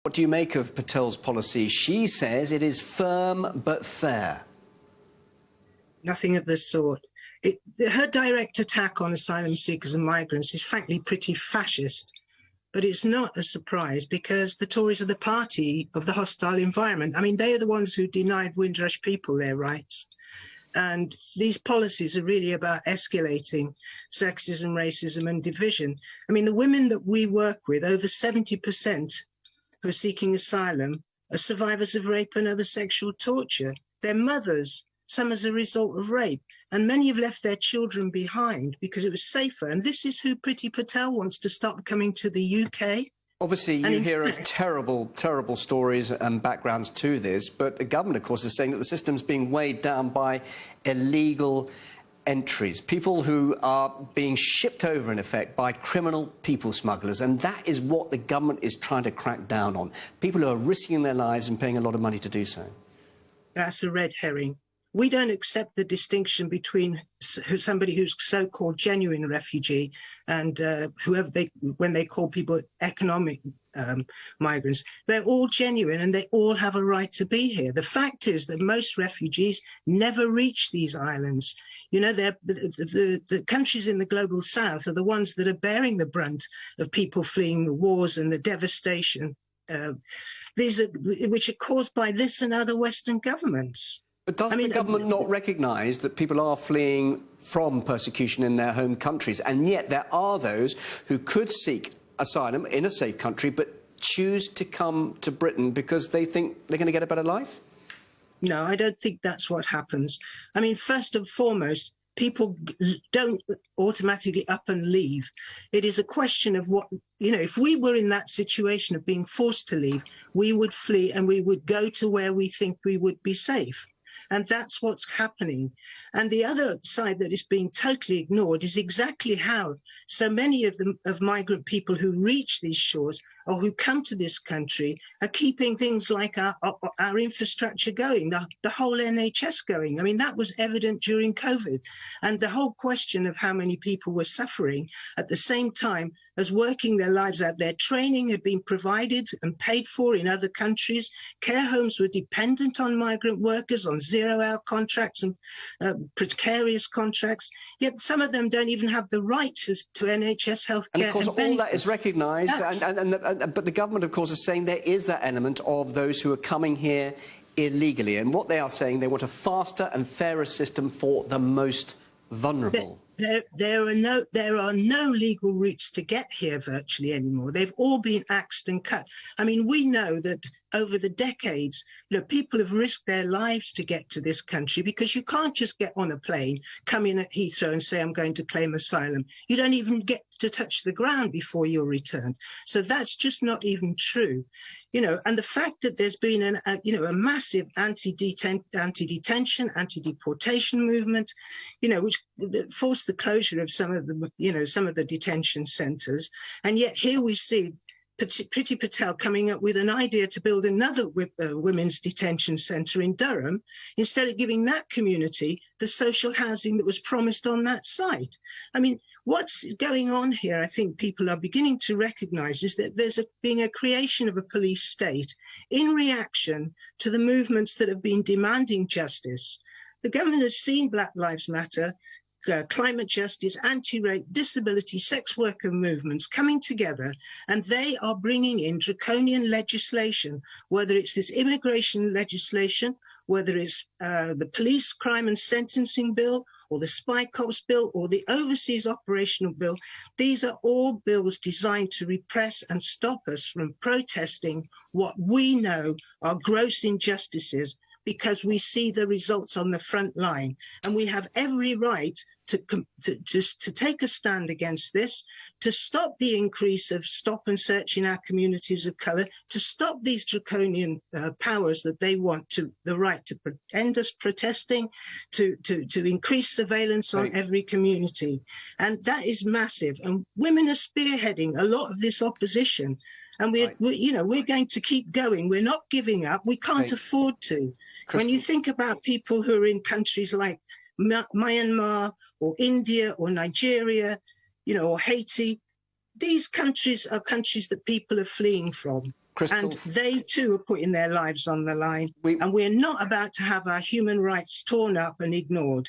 What do you make of Patel's policy? She says it is firm but fair. Nothing of the sort. Her direct attack on asylum seekers and migrants is frankly pretty fascist. But it's not a surprise because the Tories are the party of the hostile environment. I mean, they are the ones who denied Windrush people their rights. And these policies are really about escalating sexism, racism and division. I mean, the women that we work with, over 70% who are seeking asylum, are survivors of rape and other sexual torture. They're mothers, some as a result of rape, and many have left their children behind because it was safer. And this is who Priti Patel wants to stop coming to the UK. Obviously, you hear of terrible, terrible stories and backgrounds to this, but the government, of course, is saying that the system's being weighed down by illegal entries, people who are being shipped over, in effect, by criminal people smugglers, and that is what the government is trying to crack down on. People who are risking their lives and paying a lot of money to do so. That's a red herring. We don't accept the distinction between somebody who's so-called genuine refugee and when they call people economic migrants. They're all genuine and they all have a right to be here. The fact is that most refugees never reach these islands. You know, the countries in the global south are the ones that are bearing the brunt of people fleeing the wars and the devastation, which are caused by this and other Western governments. But does the government not recognise that people are fleeing from persecution in their home countries, and yet there are those who could seek asylum in a safe country but choose to come to Britain because they think they're going to get a better life? No, I don't think that's what happens. I mean, first and foremost, people don't automatically up and leave. It is a question of what, you know, if we were in that situation of being forced to leave, we would flee and we would go to where we think we would be safe. And that's what's happening. And the other side that is being totally ignored is exactly how so many of migrant people who reach these shores or who come to this country are keeping things like our infrastructure going, the whole NHS going. I mean, that was evident during COVID. And the whole question of how many people were suffering at the same time as working their lives out. Their training had been provided and paid for in other countries. Care homes were dependent on migrant workers, on zero-hour contracts and precarious contracts, yet some of them don't even have the right to NHS healthcare. And of course, all that is recognised, but the government, of course, is saying there is that element of those who are coming here illegally, and what they are saying, they want a faster and fairer system for the most vulnerable. There are no legal routes to get here virtually anymore. They've all been axed and cut. I mean, we know that over the decades, you know, people have risked their lives to get to this country because you can't just get on a plane, come in at Heathrow and say, I'm going to claim asylum. You don't even get to touch the ground before you're returned. So that's just not even true. You know, and the fact that there's been a massive anti-detention, anti-deportation movement, you know, which forced the closure of some of the detention centres, and yet here we see Priti Patel coming up with an idea to build another women's detention centre in Durham, instead of giving that community the social housing that was promised on that site. I mean, what's going on here, I think people are beginning to recognise, is that there's being a creation of a police state in reaction to the movements that have been demanding justice. The government has seen Black Lives Matter, climate justice, anti-rape, disability, sex worker movements coming together, and they are bringing in draconian legislation, whether it's this immigration legislation, whether it's the police crime and sentencing bill, or the spy cops bill, or the overseas operational bill. These are all bills designed to repress and stop us from protesting what we know are gross injustices, because we see the results on the front line. And we have every right to take a stand against this, to stop the increase of stop and search in our communities of colour, to stop these draconian powers that they want, to the right to end us protesting, to increase surveillance on every community. And that is massive. And women are spearheading a lot of this opposition. And we're going to keep going. We're not giving up. We can't afford to. When you think about people who are in countries like Myanmar or India or Nigeria, you know, or Haiti, these countries are countries that people are fleeing from. Crystal, and they too are putting their lives on the line. And we're not about to have our human rights torn up and ignored.